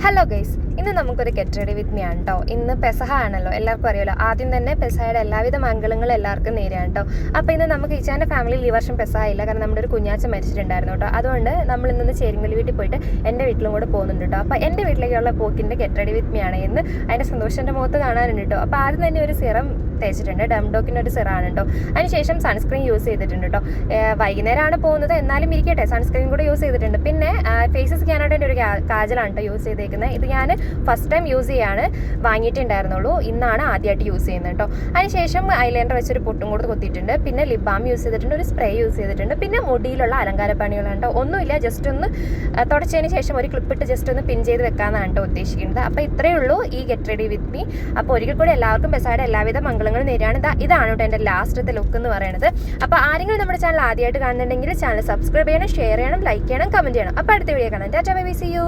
Hello guys, ഇന്ന് നമുക്കൊരു get ready with me ആണ് കേട്ടോ. ഇന്ന് പെസഹ ആണല്ലോ, എല്ലാവർക്കും അറിയാമല്ലോ. ആദ്യം തന്നെ പെസഹയുടെ എല്ലാവിധ മംഗളങ്ങളും എല്ലാവർക്കും നേരെയാണ് കേട്ടോ. അപ്പോൾ ഇന്ന് നമുക്ക് ഈച്ചാൻ്റെ ഫാമിലിയിൽ ഈ വർഷം പെസഹ ഇല്ല, കാരണം നമ്മുടെ ഒരു കുഞ്ഞാച്ച മരിച്ചിട്ടുണ്ടായിരുന്നു കേട്ടോ. അതുകൊണ്ട് നമ്മൾ ഇന്ന് ചേരിങ്കൽ വീട്ടിൽ പോയിട്ട് എൻ്റെ വീട്ടിലും കൂടെ പോകുന്നുണ്ട് കേട്ടോ. അപ്പോൾ എൻ്റെ വീട്ടിലേക്കുള്ള പോക്കിൻ്റെ ഗെറ്റ് റെഡി വിത്ത് മീ ആണ് ഇന്ന്. അതിൻ്റെ സന്തോഷത്തിൻ്റെ മുഖത്ത് കാണാനുണ്ട് കേട്ടോ. അപ്പോൾ ആദ്യം തന്നെ ഒരു സിറം തേച്ചിട്ടുണ്ട്, ഡംഡോക്കിൻ്റെ ഒരു സിറാണ് കേട്ടോ. അതിനുശേഷം സൺസ്ക്രീൻ യൂസ് ചെയ്തിട്ടുണ്ട് കേട്ടോ. വൈകുന്നേരമാണ് പോകുന്നത്, എന്നാലും ഇരിക്കട്ടെ, സൺസ്ക്രീൻ കൂടെ യൂസ് ചെയ്തിട്ടുണ്ട്. പിന്നെ ഫേസസ് ചെയ്യാനായിട്ട് എൻ്റെ ഒരു കാജലാണ് കേട്ടോ യൂസ് ചെയ്തേക്കുന്നത്. ഇത് ഞാൻ ഫസ്റ്റ് ടൈം യൂസ് ചെയ്യാണ്, വാങ്ങിയിട്ടുണ്ടായിരുന്നുള്ളൂ. ഇന്നാണ് ആദ്യമായിട്ട് യൂസ് ചെയ്യുന്നത് കേട്ടോ. അതിനുശേഷം ഐലൈനർ വെച്ചൊരു പൊട്ടും കൂടെ കുത്തിയിട്ടുണ്ട്. പിന്നെ ലിപ് ബാം യൂസ് ചെയ്തിട്ടുണ്ട്, ഒരു സ്പ്രേ യൂസ് ചെയ്തിട്ടുണ്ട്. പിന്നെ മുടിയിലുള്ള അലങ്കാര പണികളാണ് കേട്ടോ. ഒന്നുമില്ല, ജസ്റ്റ് ഒന്ന് തുടച്ചതിന് ശേഷം ഒരു ക്ലിപ്പിട്ട് ജസ്റ്റ് ഒന്ന് പിൻ ചെയ്ത് വെക്കാമെന്നാണ് കേട്ടോ ഉദ്ദേശിക്കുന്നത്. അപ്പോൾ ഇത്രയേ ഉള്ളൂ ഈ ഗെറ്റ് റെഡി വിത്ത് മീ. അപ്പോൾ ഒരിക്കൽ കൂടി എല്ലാവർക്കും പെസഹയുടെ എല്ലാവിധ മംഗളങ്ങളും നേരെയാണ്. ഇതാണ് കേട്ടോ എൻ്റെ ലാസ്റ്റത്തെ ലുക്ക് എന്ന് പറയുന്നത്. അപ്പോൾ ആരെങ്കിലും നമ്മുടെ ചാനൽ ആദ്യമായിട്ട് കാണുന്നുണ്ടെങ്കിൽ ചാനൽ സബ്സ്ക്രൈബ് ചെയ്യണം, ഷെയർ ചെയ്യണം, ലൈക്ക് ചെയ്യണം, കമൻറ്റ് ചെയ്യണം. അപ്പോൾ അടുത്ത വീഡിയോ കാണാം. ടാറ്റാ, ബൈ ബൈ, സീ യു.